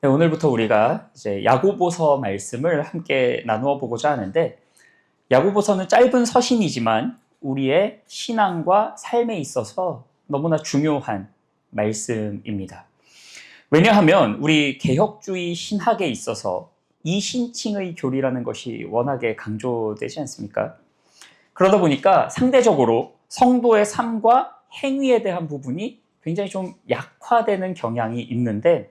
네, 오늘부터 우리가 이제 야고보서 말씀을 함께 나누어 보고자 하는데, 야고보서는 짧은 서신이지만 우리의 신앙과 삶에 있어서 너무나 중요한 말씀입니다. 왜냐하면 우리 개혁주의 신학에 있어서 이신칭의 교리라는 것이 워낙에 강조되지 않습니까? 그러다 보니까 상대적으로 성도의 삶과 행위에 대한 부분이 굉장히 좀 약화되는 경향이 있는데,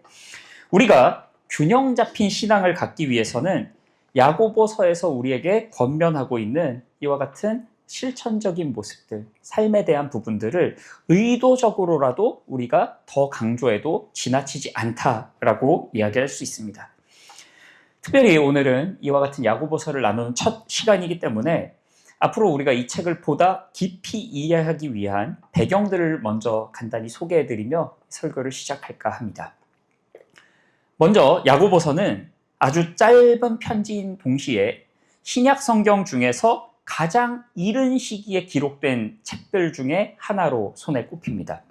우리가 균형 잡힌 신앙을 갖기 위해서는 야고보서에서 우리에게 권면하고 있는 이와 같은 실천적인 모습들, 삶에 대한 부분들을 의도적으로라도 우리가 더 강조해도 지나치지 않다라고 이야기할 수 있습니다. 특별히 오늘은 이와 같은 야고보서를 나누는 첫 시간이기 때문에 앞으로 우리가 이 책을 보다 깊이 이해하기 위한 배경들을 먼저 간단히 소개해드리며 설교를 시작할까 합니다. 먼저 야고보서는 아주 짧은 편지인 동시에 신약 성경 중에서 가장 이른 시기에 기록된 책들 중에 하나로 손에 꼽힙니다.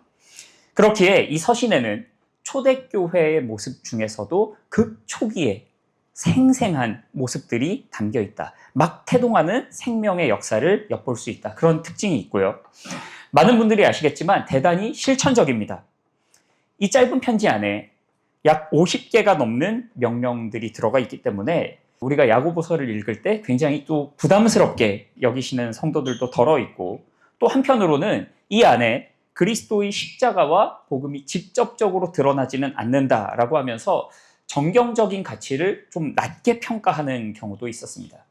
그렇기에 이 서신에는 초대교회의 모습 중에서도 극초기에 생생한 모습들이 담겨 있다. 막 태동하는 생명의 역사를 엿볼 수 있다. 그런 특징이 있고요. 많은 분들이 아시겠지만 대단히 실천적입니다. 이 짧은 편지 안에 약 50개가 넘는 명령들이 들어가 있기 때문에 우리가 야고보서를 읽을 때 굉장히 또 부담스럽게 여기시는 성도들도 덜어 있고, 또 한편으로는 이 안에 그리스도의 십자가와 복음이 직접적으로 드러나지는 않는다라고 하면서 정경적인 가치를 좀 낮게 평가하는 경우도 있었습니다.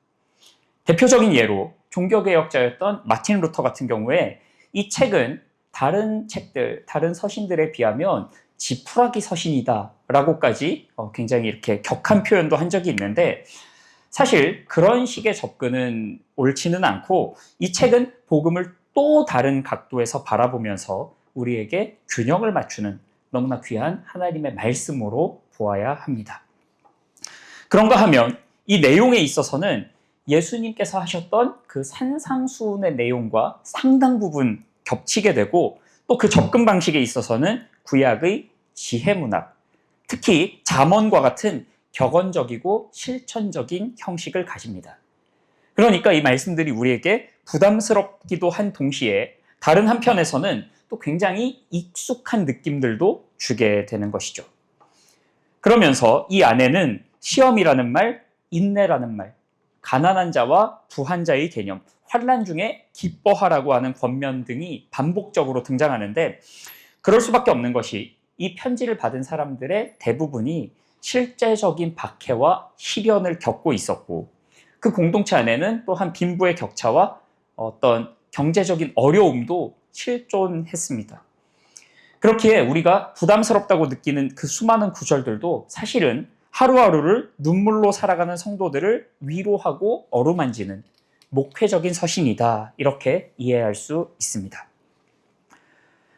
대표적인 예로 종교개혁자였던 마틴 루터 같은 경우에 이 책은 다른 책들, 다른 서신들에 비하면 지푸라기 서신이다 라고까지 굉장히 이렇게 격한 표현도 한 적이 있는데, 사실 그런 식의 접근은 옳지는 않고 이 책은 복음을 또 다른 각도에서 바라보면서 우리에게 균형을 맞추는 너무나 귀한 하나님의 말씀으로 보아야 합니다. 그런가 하면 이 내용에 있어서는 예수님께서 하셨던 그 산상수훈의 내용과 상당 부분 겹치게 되고, 또 그 접근 방식에 있어서는 구약의 지혜문학, 특히 잠언과 같은 격언적이고 실천적인 형식을 가집니다. 그러니까 이 말씀들이 우리에게 부담스럽기도 한 동시에 다른 한편에서는 또 굉장히 익숙한 느낌들도 주게 되는 것이죠. 그러면서 이 안에는 시험이라는 말, 인내라는 말, 가난한 자와 부한 자의 개념, 환난 중에 기뻐하라고 하는 권면 등이 반복적으로 등장하는데, 그럴 수밖에 없는 것이 이 편지를 받은 사람들의 대부분이 실제적인 박해와 시련을 겪고 있었고, 그 공동체 안에는 또한 빈부의 격차와 어떤 경제적인 어려움도 실존했습니다. 그렇기에 우리가 부담스럽다고 느끼는 그 수많은 구절들도 사실은 하루하루를 눈물로 살아가는 성도들을 위로하고 어루만지는 목회적인 서신이다, 이렇게 이해할 수 있습니다.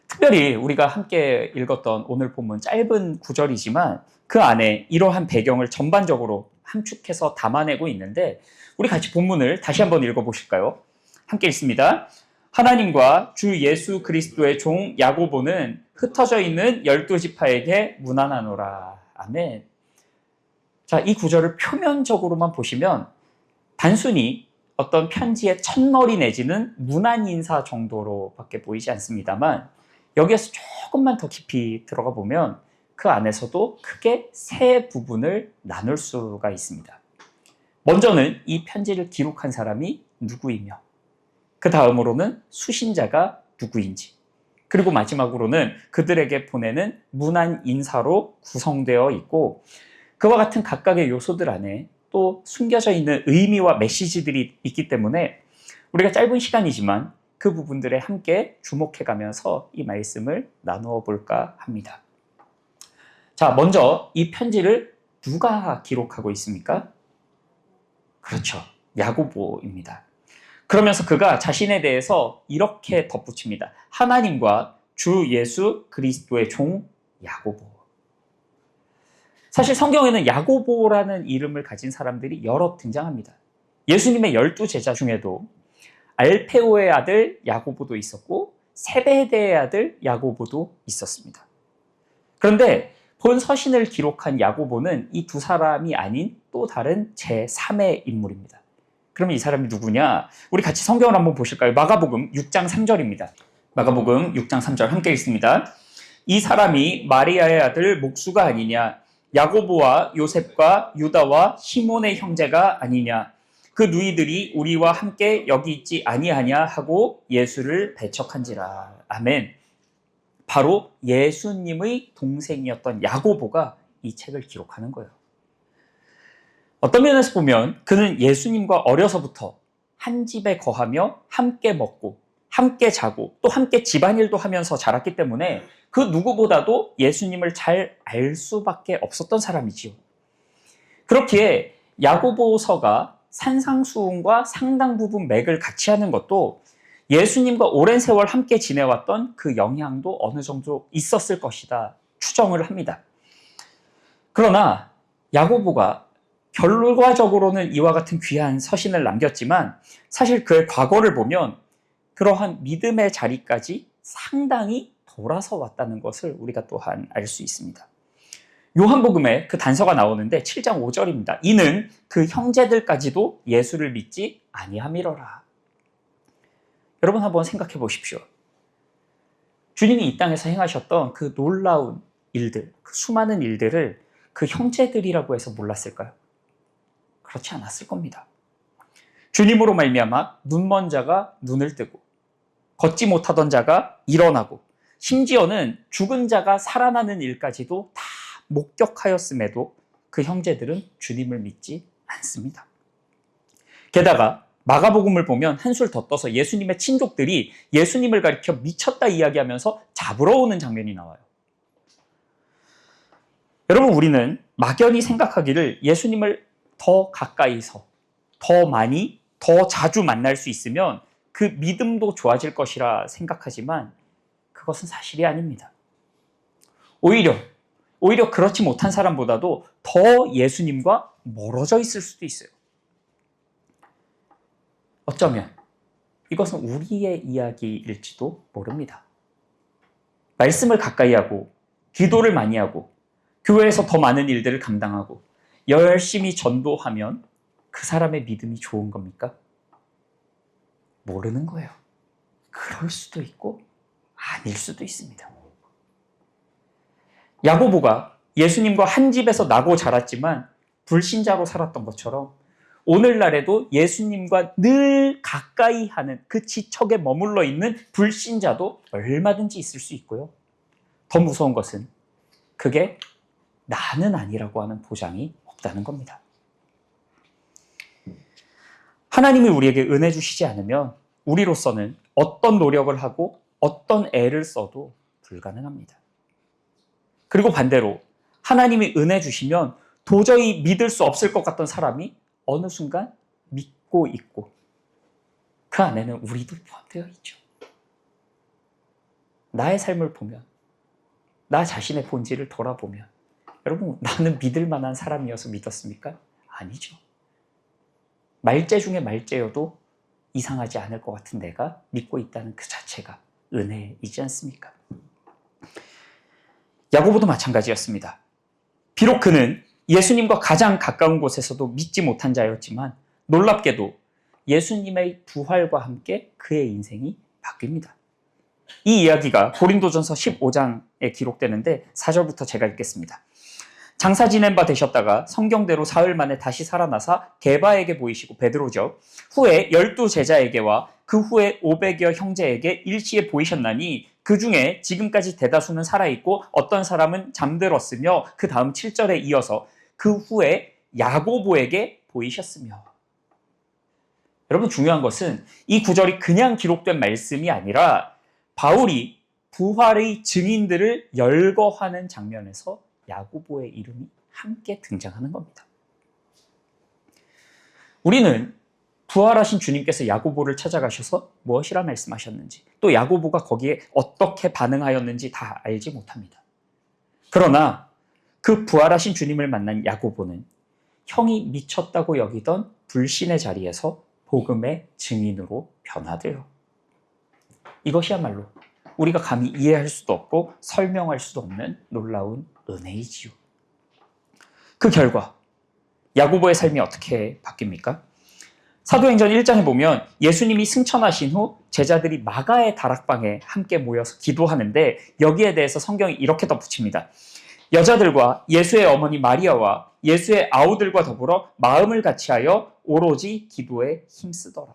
특별히 우리가 함께 읽었던 오늘 본문 짧은 구절이지만 그 안에 이러한 배경을 전반적으로 함축해서 담아내고 있는데, 우리 같이 본문을 다시 한번 읽어보실까요? 함께 읽습니다. 하나님과 주 예수 그리스도의 종 야고보는 흩어져 있는 12지파에게 문안하노라. 아멘. 자, 이 구절을 표면적으로만 보시면 단순히 어떤 편지의 첫머리 내지는 문안 인사 정도로밖에 보이지 않습니다만, 여기에서 조금만 더 깊이 들어가 보면 그 안에서도 크게 세 부분을 나눌 수가 있습니다. 먼저는 이 편지를 기록한 사람이 누구이며, 그 다음으로는 수신자가 누구인지, 그리고 마지막으로는 그들에게 보내는 문안 인사로 구성되어 있고, 그와 같은 각각의 요소들 안에 또 숨겨져 있는 의미와 메시지들이 있기 때문에 우리가 짧은 시간이지만 그 부분들에 함께 주목해가면서 이 말씀을 나누어 볼까 합니다. 자, 먼저 이 편지를 누가 기록하고 있습니까? 그렇죠. 야고보입니다. 그러면서 그가 자신에 대해서 이렇게 덧붙입니다. 하나님과 주 예수 그리스도의 종 야고보. 사실 성경에는 야고보라는 이름을 가진 사람들이 여러 등장합니다. 예수님의 12제자 중에도 알페오의 아들 야고보도 있었고 세베대의 아들 야고보도 있었습니다. 그런데 본 서신을 기록한 야고보는 이 두 사람이 아닌 또 다른 제3의 인물입니다. 그럼 이 사람이 누구냐? 우리 같이 성경을 한번 보실까요? 마가복음 6장 3절입니다. 마가복음 6장 3절 함께 읽습니다. 이 사람이 마리아의 아들 목수가 아니냐? 야고보와 요셉과 유다와 시몬의 형제가 아니냐? 그 누이들이 우리와 함께 여기 있지 아니하냐 하고 예수를 배척한지라. 아멘. 바로 예수님의 동생이었던 야고보가 이 책을 기록하는 거예요. 어떤 면에서 보면 그는 예수님과 어려서부터 한 집에 거하며 함께 먹고 함께 자고 또 함께 집안일도 하면서 자랐기 때문에 그 누구보다도 예수님을 잘 알 수밖에 없었던 사람이지요. 그렇기에 야고보서가 산상수훈과 상당 부분 맥을 같이 하는 것도 예수님과 오랜 세월 함께 지내왔던 그 영향도 어느 정도 있었을 것이다 추정을 합니다. 그러나 야고보가 결과적으로는 이와 같은 귀한 서신을 남겼지만 사실 그의 과거를 보면 그러한 믿음의 자리까지 상당히 돌아서 왔다는 것을 우리가 또한 알 수 있습니다. 요한복음에 그 단서가 나오는데 7장 5절입니다. 이는 그 형제들까지도 예수를 믿지 아니함이로라. 여러분 한번 생각해 보십시오. 주님이 이 땅에서 행하셨던 그 놀라운 일들, 그 수많은 일들을 그 형제들이라고 해서 몰랐을까요? 그렇지 않았을 겁니다. 주님으로 말미암아 눈먼 자가 눈을 뜨고 걷지 못하던 자가 일어나고 심지어는 죽은 자가 살아나는 일까지도 다 목격하였음에도 그 형제들은 주님을 믿지 않습니다. 게다가 마가복음을 보면 한술 더 떠서 예수님의 친족들이 예수님을 가리켜 미쳤다 이야기하면서 잡으러 오는 장면이 나와요. 여러분, 우리는 막연히 생각하기를 예수님을 더 가까이서 더 많이 더 자주 만날 수 있으면 그 믿음도 좋아질 것이라 생각하지만 그것은 사실이 아닙니다. 오히려 그렇지 못한 사람보다도 더 예수님과 멀어져 있을 수도 있어요. 어쩌면 이것은 우리의 이야기일지도 모릅니다. 말씀을 가까이 하고 기도를 많이 하고 교회에서 더 많은 일들을 감당하고 열심히 전도하면 그 사람의 믿음이 좋은 겁니까? 모르는 거예요. 그럴 수도 있고 아닐 수도 있습니다. 야고보가 예수님과 한 집에서 나고 자랐지만 불신자로 살았던 것처럼 오늘날에도 예수님과 늘 가까이 하는 그 지척에 머물러 있는 불신자도 얼마든지 있을 수 있고요. 더 무서운 것은 그게 나는 아니라고 하는 보장이 없다는 겁니다. 하나님이 우리에게 은혜 주시지 않으면 우리로서는 어떤 노력을 하고 어떤 애를 써도 불가능합니다. 그리고 반대로 하나님이 은혜 주시면 도저히 믿을 수 없을 것 같던 사람이 어느 순간 믿고 있고 그 안에는 우리도 포함되어 있죠. 나의 삶을 보면 나 자신의 본질을 돌아보면 여러분, 나는 믿을 만한 사람이어서 믿었습니까? 아니죠. 말죄 중에 말죄여도 이상하지 않을 것 같은 내가 믿고 있다는 그 자체가 은혜이지 않습니까? 야고보도 마찬가지였습니다. 비록 그는 예수님과 가장 가까운 곳에서도 믿지 못한 자였지만 놀랍게도 예수님의 부활과 함께 그의 인생이 바뀝니다. 이 이야기가 고린도전서 15장에 기록되는데 4절부터 제가 읽겠습니다. 장사 지낸 바 되셨다가 성경대로 사흘 만에 다시 살아나사 게바에게 보이시고, 베드로죠. 후에 12 제자에게와 그 후에 500여 형제에게 일시에 보이셨나니 그 중에 지금까지 대다수는 살아있고 어떤 사람은 잠들었으며, 그 다음 7절에 이어서 그 후에 야고보에게 보이셨으며. 여러분, 중요한 것은 이 구절이 그냥 기록된 말씀이 아니라 바울이 부활의 증인들을 열거하는 장면에서 야고보의 이름이 함께 등장하는 겁니다. 우리는 부활하신 주님께서 야고보를 찾아가셔서 무엇이라 말씀하셨는지, 또 야고보가 거기에 어떻게 반응하였는지 다 알지 못합니다. 그러나 그 부활하신 주님을 만난 야고보는 형이 미쳤다고 여기던 불신의 자리에서 복음의 증인으로 변화돼요. 이것이야말로 우리가 감히 이해할 수도 없고 설명할 수도 없는 놀라운 은혜이지요. 그 결과 야고보의 삶이 어떻게 바뀝니까? 사도행전 1장에 보면 예수님이 승천하신 후 제자들이 마가의 다락방에 함께 모여서 기도하는데 여기에 대해서 성경이 이렇게 덧붙입니다. 여자들과 예수의 어머니 마리아와 예수의 아우들과 더불어 마음을 같이하여 오로지 기도에 힘쓰더라.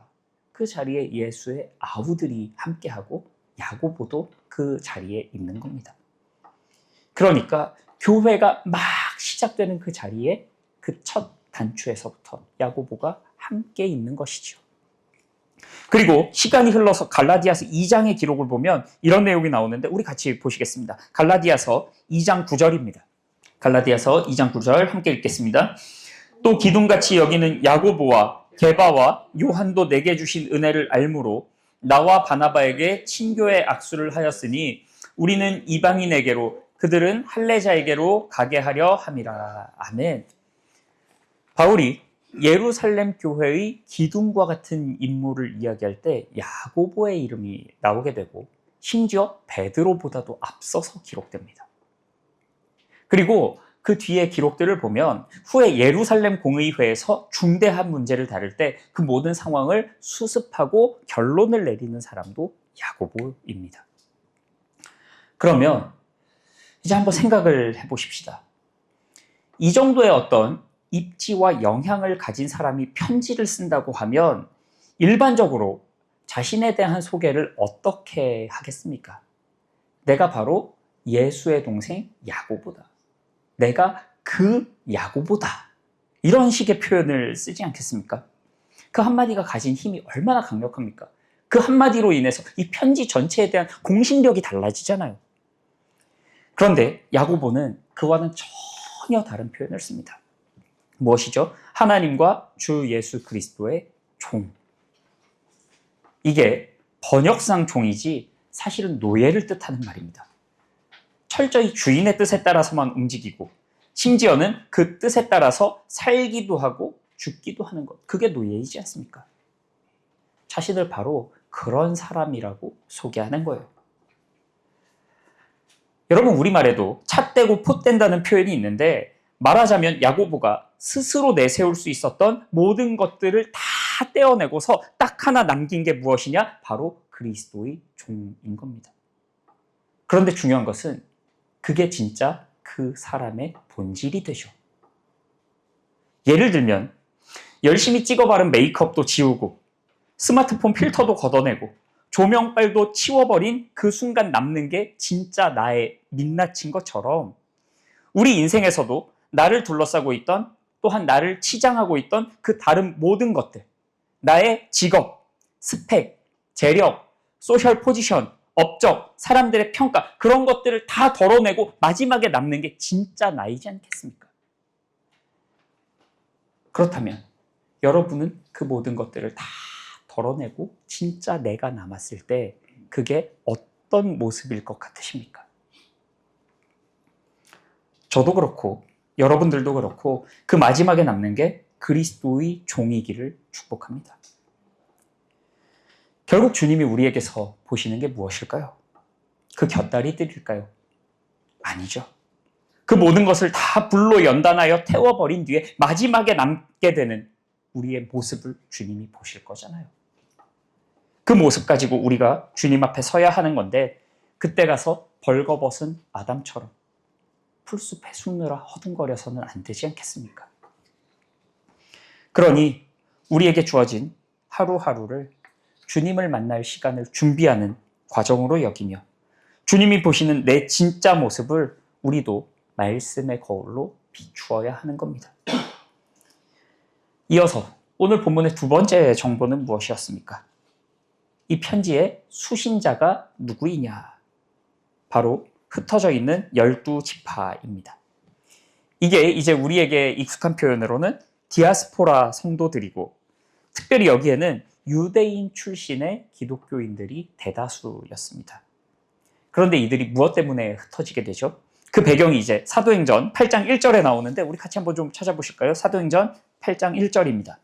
그 자리에 예수의 아우들이 함께하고 야고보도 그 자리에 있는 겁니다. 그러니까 교회가 막 시작되는 그 자리에 그 첫 단추에서부터 야고보가 함께 있는 것이죠. 그리고 시간이 흘러서 갈라디아서 2장의 기록을 보면 이런 내용이 나오는데 우리 같이 보시겠습니다. 갈라디아서 2장 9절입니다. 갈라디아서 2장 9절 함께 읽겠습니다. 또 기둥같이 여기는 야고보와 게바와 요한도 내게 주신 은혜를 알므로 나와 바나바에게 친교의 악수를 하였으니 우리는 이방인에게로 그들은 할례자에게로 가게 하려 함이라. 아멘. 바울이 예루살렘 교회의 기둥과 같은 인물을 이야기할 때 야고보의 이름이 나오게 되고 심지어 베드로보다도 앞서서 기록됩니다. 그리고 그 뒤에 기록들을 보면 후에 예루살렘 공의회에서 중대한 문제를 다룰 때 그 모든 상황을 수습하고 결론을 내리는 사람도 야고보입니다. 그러면 이제 한번 생각을 해보십시다. 이 정도의 어떤 입지와 영향을 가진 사람이 편지를 쓴다고 하면 일반적으로 자신에 대한 소개를 어떻게 하겠습니까? 내가 바로 예수의 동생 야고보다. 내가 그 야고보다. 이런 식의 표현을 쓰지 않겠습니까? 그 한마디가 가진 힘이 얼마나 강력합니까? 그 한마디로 인해서 이 편지 전체에 대한 공신력이 달라지잖아요. 그런데 야고보는 그와는 전혀 다른 표현을 씁니다. 무엇이죠? 하나님과 주 예수 그리스도의 종. 이게 번역상 종이지 사실은 노예를 뜻하는 말입니다. 철저히 주인의 뜻에 따라서만 움직이고 심지어는 그 뜻에 따라서 살기도 하고 죽기도 하는 것. 그게 노예이지 않습니까? 자신을 바로 그런 사람이라고 소개하는 거예요. 여러분 우리말에도 찻대고 폿댄다는 표현이 있는데 말하자면 야고보가 스스로 내세울 수 있었던 모든 것들을 다 떼어내고서 딱 하나 남긴 게 무엇이냐? 바로 그리스도의 종인 겁니다. 그런데 중요한 것은 그게 진짜 그 사람의 본질이 되죠. 예를 들면 열심히 찍어 바른 메이크업도 지우고 스마트폰 필터도 걷어내고 조명빨도 치워버린 그 순간 남는 게 진짜 나의 민낯인 것처럼 우리 인생에서도 나를 둘러싸고 있던 또한 나를 치장하고 있던 그 다른 모든 것들, 나의 직업, 스펙, 재력, 소셜 포지션, 업적, 사람들의 평가 그런 것들을 다 덜어내고 마지막에 남는 게 진짜 나이지 않겠습니까? 그렇다면 여러분은 그 모든 것들을 다 덜어내고 진짜 내가 남았을 때 그게 어떤 모습일 것 같으십니까? 저도 그렇고 여러분들도 그렇고 그 마지막에 남는 게 그리스도의 종이기를 축복합니다. 결국 주님이 우리에게서 보시는 게 무엇일까요? 그 곁다리들일까요? 아니죠. 그 모든 것을 다 불로 연단하여 태워버린 뒤에 마지막에 남게 되는 우리의 모습을 주님이 보실 거잖아요. 그 모습 가지고 우리가 주님 앞에 서야 하는 건데 그때 가서 벌거벗은 아담처럼 풀숲에 숨느라 허둥거려서는 안 되지 않겠습니까? 그러니 우리에게 주어진 하루하루를 주님을 만날 시간을 준비하는 과정으로 여기며 주님이 보시는 내 진짜 모습을 우리도 말씀의 거울로 비추어야 하는 겁니다. 이어서 오늘 본문의 두 번째 정보는 무엇이었습니까? 이 편지의 수신자가 누구이냐? 바로 흩어져 있는 12지파입니다. 이게 이제 우리에게 익숙한 표현으로는 디아스포라 성도들이고 특별히 여기에는 유대인 출신의 기독교인들이 대다수였습니다. 그런데 이들이 무엇 때문에 흩어지게 되죠? 그 배경이 이제 사도행전 8장 1절에 나오는데 우리 같이 한번 좀 찾아보실까요? 사도행전 8장 1절입니다.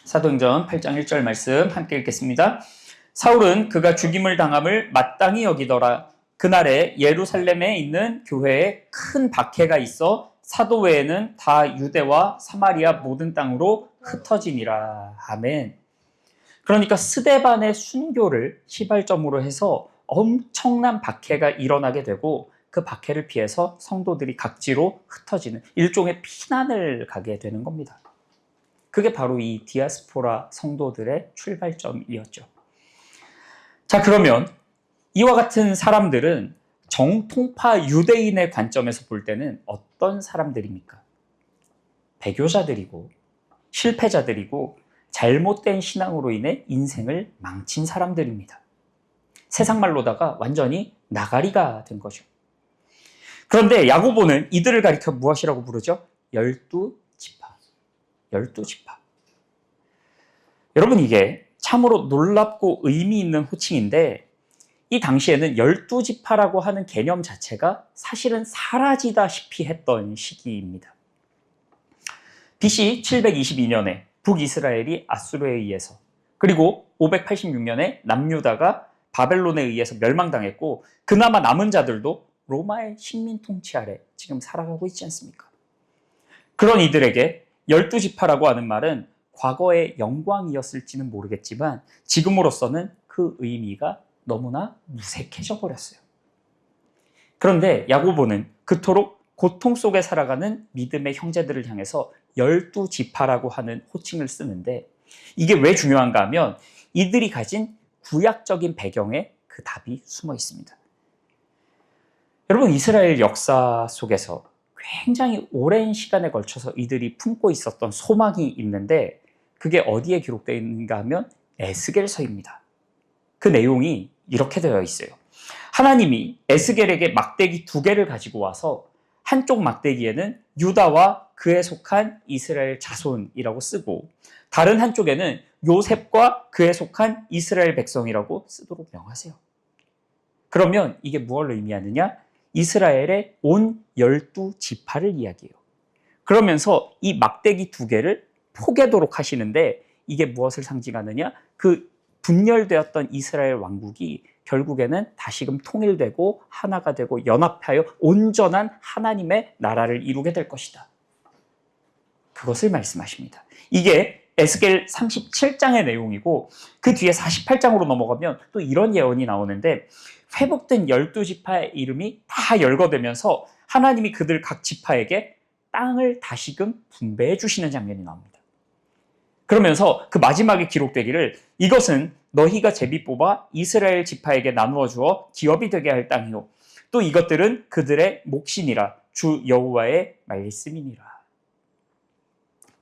사도행전 8장 1절 말씀 함께 읽겠습니다. 사울은 그가 죽임을 당함을 마땅히 여기더라. 그날에 예루살렘에 있는 교회에 큰 박해가 있어 사도 외에는 다 유대와 사마리아 모든 땅으로 흩어지니라. 아멘. 그러니까 스데반의 순교를 시발점으로 해서 엄청난 박해가 일어나게 되고 그 박해를 피해서 성도들이 각지로 흩어지는 일종의 피난을 가게 되는 겁니다. 그게 바로 이 디아스포라 성도들의 출발점이었죠. 자, 그러면 이와 같은 사람들은 정통파 유대인의 관점에서 볼 때는 어떤 사람들입니까? 배교자들이고 실패자들이고 잘못된 신앙으로 인해 인생을 망친 사람들입니다. 세상 말로다가 완전히 나가리가 된 거죠. 그런데 야고보는 이들을 가리켜 무엇이라고 부르죠? 12지파. 12지파. 여러분, 이게 참으로 놀랍고 의미 있는 호칭인데 이 당시에는 12지파라고 하는 개념 자체가 사실은 사라지다시피 했던 시기입니다. BC 722년에 북이스라엘이 아수르에 의해서, 그리고 586년에 남유다가 바벨론에 의해서 멸망당했고 그나마 남은 자들도 로마의 식민 통치 아래 지금 살아가고 있지 않습니까? 그런 이들에게 12지파라고 하는 말은 과거의 영광이었을지는 모르겠지만 지금으로서는 그 의미가 너무나 무색해져 버렸어요. 그런데 야고보는 그토록 고통 속에 살아가는 믿음의 형제들을 향해서 12지파라고 하는 호칭을 쓰는데 이게 왜 중요한가 하면 이들이 가진 구약적인 배경에 그 답이 숨어 있습니다. 여러분, 이스라엘 역사 속에서 굉장히 오랜 시간에 걸쳐서 이들이 품고 있었던 소망이 있는데 그게 어디에 기록되어 있는가 하면 에스겔서입니다. 그 내용이 이렇게 되어 있어요. 하나님이 에스겔에게 막대기 2개를 가지고 와서 한쪽 막대기에는 유다와 그에 속한 이스라엘 자손이라고 쓰고 다른 한쪽에는 요셉과 그에 속한 이스라엘 백성이라고 쓰도록 명하세요. 그러면 이게 무엇을 의미하느냐? 이스라엘의 온 12지파를 이야기해요. 그러면서 이 막대기 2개를 포개도록 하시는데 이게 무엇을 상징하느냐? 그 분열되었던 이스라엘 왕국이 결국에는 다시금 통일되고 하나가 되고 연합하여 온전한 하나님의 나라를 이루게 될 것이다. 그것을 말씀하십니다. 이게 에스겔 37장의 내용이고 그 뒤에 48장으로 넘어가면 또 이런 예언이 나오는데 회복된 12지파의 이름이 다 열거되면서 하나님이 그들 각 지파에게 땅을 다시금 분배해 주시는 장면이 나옵니다. 그러면서 그 마지막에 기록되기를 이것은 너희가 제비 뽑아 이스라엘 지파에게 나누어 주어 기업이 되게 할 땅이요 또 이것들은 그들의 몫이니라 주 여호와의 말씀이니라.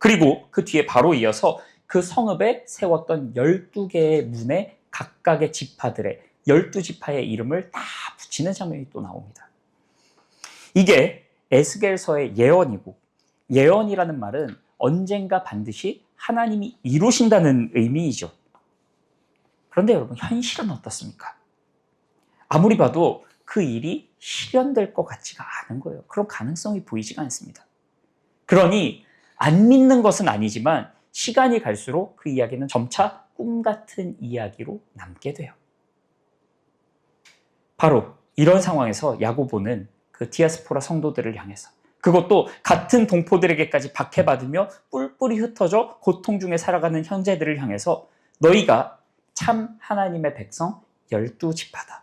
그리고 그 뒤에 바로 이어서 그 성읍에 세웠던 12개의 문에 각각의 지파들의 12지파의 이름을 다 붙이는 장면이 또 나옵니다. 이게 에스겔서의 예언이고 예언이라는 말은 언젠가 반드시 하나님이 이루신다는 의미이죠. 그런데 여러분, 현실은 어떻습니까? 아무리 봐도 그 일이 실현될 것 같지가 않은 거예요. 그런 가능성이 보이지가 않습니다. 그러니 안 믿는 것은 아니지만 시간이 갈수록 그 이야기는 점차 꿈 같은 이야기로 남게 돼요. 바로 이런 상황에서 야고보는 그 디아스포라 성도들을 향해서 그것도 같은 동포들에게까지 박해받으며 뿔뿔이 흩어져 고통 중에 살아가는 형제들을 향해서 너희가 참 하나님의 백성 12지파다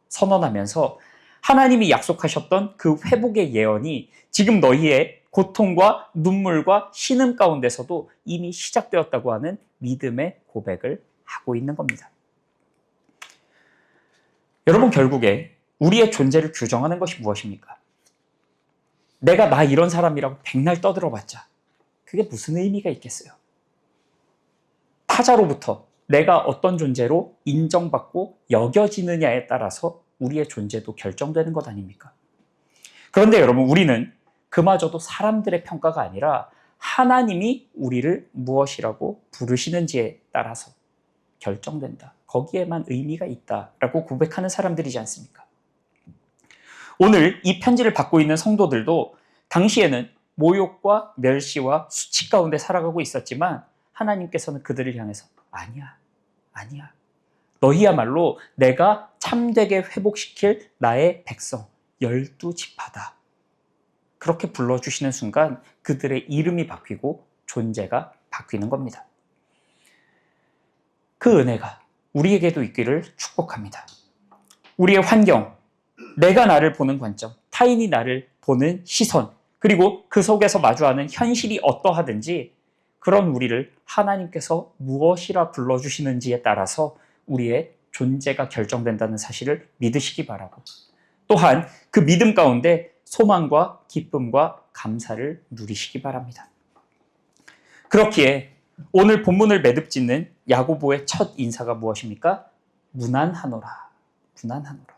선언하면서 하나님이 약속하셨던 그 회복의 예언이 지금 너희의 고통과 눈물과 신음 가운데서도 이미 시작되었다고 하는 믿음의 고백을 하고 있는 겁니다. 여러분, 결국에 우리의 존재를 규정하는 것이 무엇입니까? 내가 나 이런 사람이라고 백날 떠들어봤자 그게 무슨 의미가 있겠어요? 타자로부터 내가 어떤 존재로 인정받고 여겨지느냐에 따라서 우리의 존재도 결정되는 것 아닙니까? 그런데 여러분, 우리는 그마저도 사람들의 평가가 아니라 하나님이 우리를 무엇이라고 부르시는지에 따라서 결정된다. 거기에만 의미가 있다라고 고백하는 사람들이지 않습니까? 오늘 이 편지를 받고 있는 성도들도 당시에는 모욕과 멸시와 수치 가운데 살아가고 있었지만 하나님께서는 그들을 향해서 아니야. 너희야말로 내가 참되게 회복시킬 나의 백성 12지파다. 그렇게 불러주시는 순간 그들의 이름이 바뀌고 존재가 바뀌는 겁니다. 그 은혜가 우리에게도 있기를 축복합니다. 우리의 환경, 내가 나를 보는 관점, 타인이 나를 보는 시선, 그리고 그 속에서 마주하는 현실이 어떠하든지 그런 우리를 하나님께서 무엇이라 불러주시는지에 따라서 우리의 존재가 결정된다는 사실을 믿으시기 바라고, 또한 그 믿음 가운데 소망과 기쁨과 감사를 누리시기 바랍니다. 그렇기에 오늘 본문을 매듭짓는 야고보의 첫 인사가 무엇입니까? 무난하노라. 무난하노라.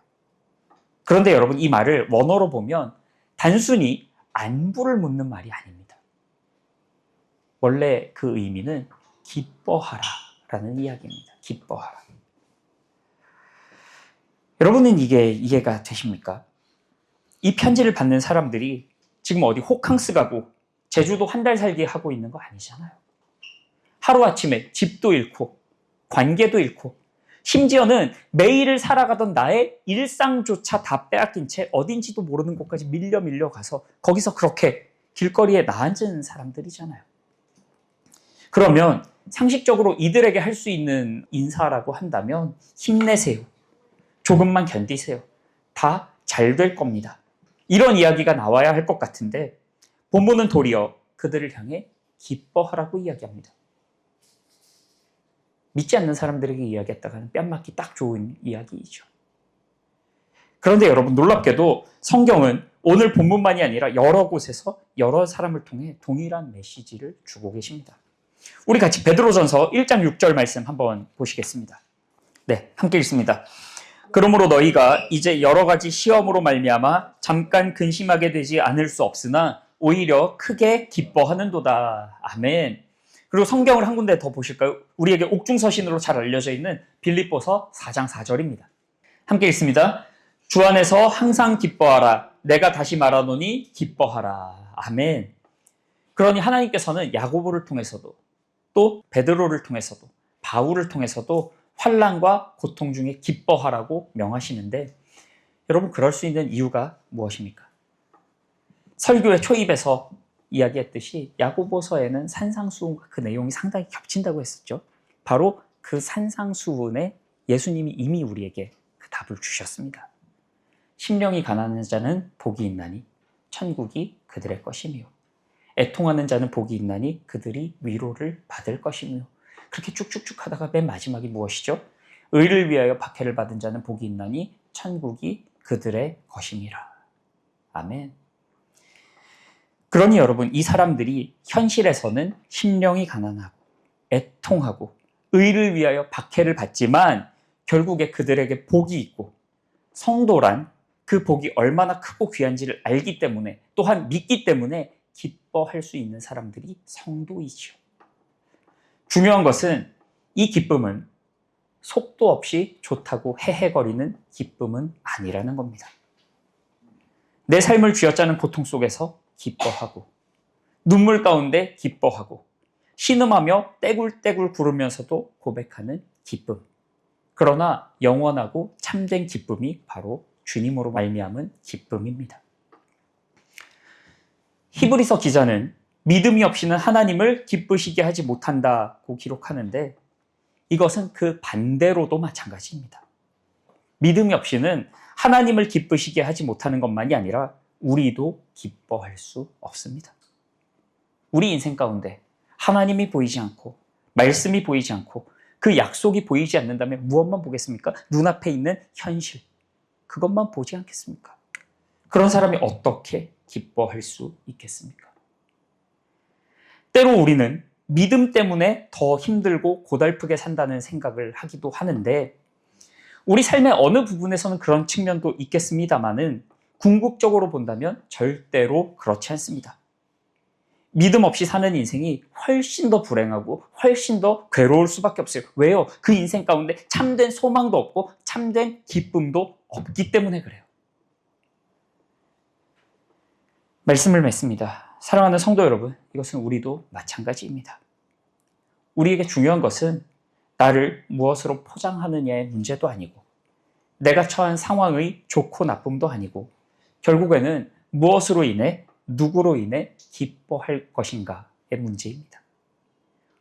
그런데 여러분, 이 말을 원어로 보면 단순히 안부를 묻는 말이 아닙니다. 원래 그 의미는 기뻐하라 라는 이야기입니다. 기뻐하라. 여러분은 이게 이해가 되십니까? 이 편지를 받는 사람들이 지금 어디 호캉스 가고 제주도 한 달 살기 하고 있는 거 아니잖아요. 하루아침에 집도 잃고 관계도 잃고 심지어는 매일을 살아가던 나의 일상조차 다 빼앗긴 채 어딘지도 모르는 곳까지 밀려 가서 거기서 그렇게 길거리에 나앉은 사람들이잖아요. 그러면 상식적으로 이들에게 할 수 있는 인사라고 한다면 힘내세요. 조금만 견디세요. 다 잘 될 겁니다. 이런 이야기가 나와야 할 것 같은데 본문은 도리어 그들을 향해 기뻐하라고 이야기합니다. 믿지 않는 사람들에게 이야기했다가는 뺨 맞기 딱 좋은 이야기이죠. 그런데 여러분, 놀랍게도 성경은 오늘 본문만이 아니라 여러 곳에서 여러 사람을 통해 동일한 메시지를 주고 계십니다. 우리 같이 베드로전서 1장 6절 말씀 한번 보시겠습니다. 네, 함께 읽습니다. 그러므로 너희가 이제 여러 가지 시험으로 말미암아 잠깐 근심하게 되지 않을 수 없으나 오히려 크게 기뻐하는도다. 아멘. 그리고 성경을 한 군데 더 보실까요? 우리에게 옥중서신으로 잘 알려져 있는 빌립보서 4장 4절입니다. 함께 읽습니다. 주 안에서 항상 기뻐하라. 내가 다시 말하노니 기뻐하라. 아멘. 그러니 하나님께서는 야고보를 통해서도 또 베드로를 통해서도 바울을 통해서도 환난과 고통 중에 기뻐하라고 명하시는데, 여러분, 그럴 수 있는 이유가 무엇입니까? 설교의 초입에서 이야기했듯이 야고보서에는 산상수훈과 그 내용이 상당히 겹친다고 했었죠. 바로 그 산상수훈에 예수님이 이미 우리에게 그 답을 주셨습니다. 심령이 가난한 자는 복이 있나니 천국이 그들의 것이며, 애통하는 자는 복이 있나니 그들이 위로를 받을 것이며, 그렇게 쭉쭉쭉 하다가 맨 마지막이 무엇이죠? 의를 위하여 박해를 받은 자는 복이 있나니 천국이 그들의 것임이라. 아멘. 그러니 여러분, 이 사람들이 현실에서는 심령이 가난하고 애통하고 의를 위하여 박해를 받지만 결국에 그들에게 복이 있고, 성도란 그 복이 얼마나 크고 귀한지를 알기 때문에, 또한 믿기 때문에 기뻐할 수 있는 사람들이 성도이죠. 중요한 것은 이 기쁨은 속도 없이 좋다고 헤헤거리는 기쁨은 아니라는 겁니다. 내 삶을 쥐어짜는 고통 속에서 기뻐하고, 눈물 가운데 기뻐하고, 신음하며 떼굴떼굴 부르면서도 고백하는 기쁨. 그러나 영원하고 참된 기쁨이 바로 주님으로 말미암은 기쁨입니다. 히브리서 기자는 믿음이 없이는 하나님을 기쁘시게 하지 못한다고 기록하는데, 이것은 그 반대로도 마찬가지입니다. 믿음이 없이는 하나님을 기쁘시게 하지 못하는 것만이 아니라 우리도 기뻐할 수 없습니다. 우리 인생 가운데 하나님이 보이지 않고 말씀이 보이지 않고 그 약속이 보이지 않는다면 무엇만 보겠습니까? 눈앞에 있는 현실, 그것만 보지 않겠습니까? 그런 사람이 어떻게 기뻐할 수 있겠습니까? 때로 우리는 믿음 때문에 더 힘들고 고달프게 산다는 생각을 하기도 하는데, 우리 삶의 어느 부분에서는 그런 측면도 있겠습니다만은 궁극적으로 본다면 절대로 그렇지 않습니다. 믿음 없이 사는 인생이 훨씬 더 불행하고 훨씬 더 괴로울 수밖에 없어요. 왜요? 그 인생 가운데 참된 소망도 없고 참된 기쁨도 없기 때문에 그래요. 말씀을 맺습니다. 사랑하는 성도 여러분, 이것은 우리도 마찬가지입니다. 우리에게 중요한 것은 나를 무엇으로 포장하느냐의 문제도 아니고 내가 처한 상황의 좋고 나쁨도 아니고 결국에는 무엇으로 인해 누구로 인해 기뻐할 것인가의 문제입니다.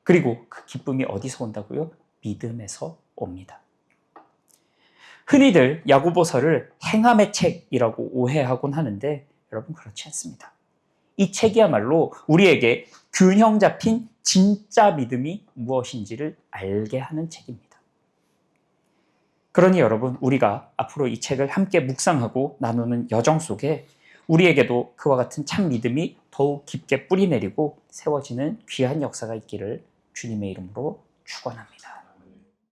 그리고 그 기쁨이 어디서 온다고요? 믿음에서 옵니다. 흔히들 야고보서를 행함의 책이라고 오해하곤 하는데 여러분 그렇지 않습니다. 이 책이야말로 우리에게 균형 잡힌 진짜 믿음이 무엇인지를 알게 하는 책입니다. 그러니 여러분 우리가 앞으로 이 책을 함께 묵상하고 나누는 여정 속에 우리에게도 그와 같은 참 믿음이 더욱 깊게 뿌리내리고 세워지는 귀한 역사가 있기를 주님의 이름으로 축원합니다.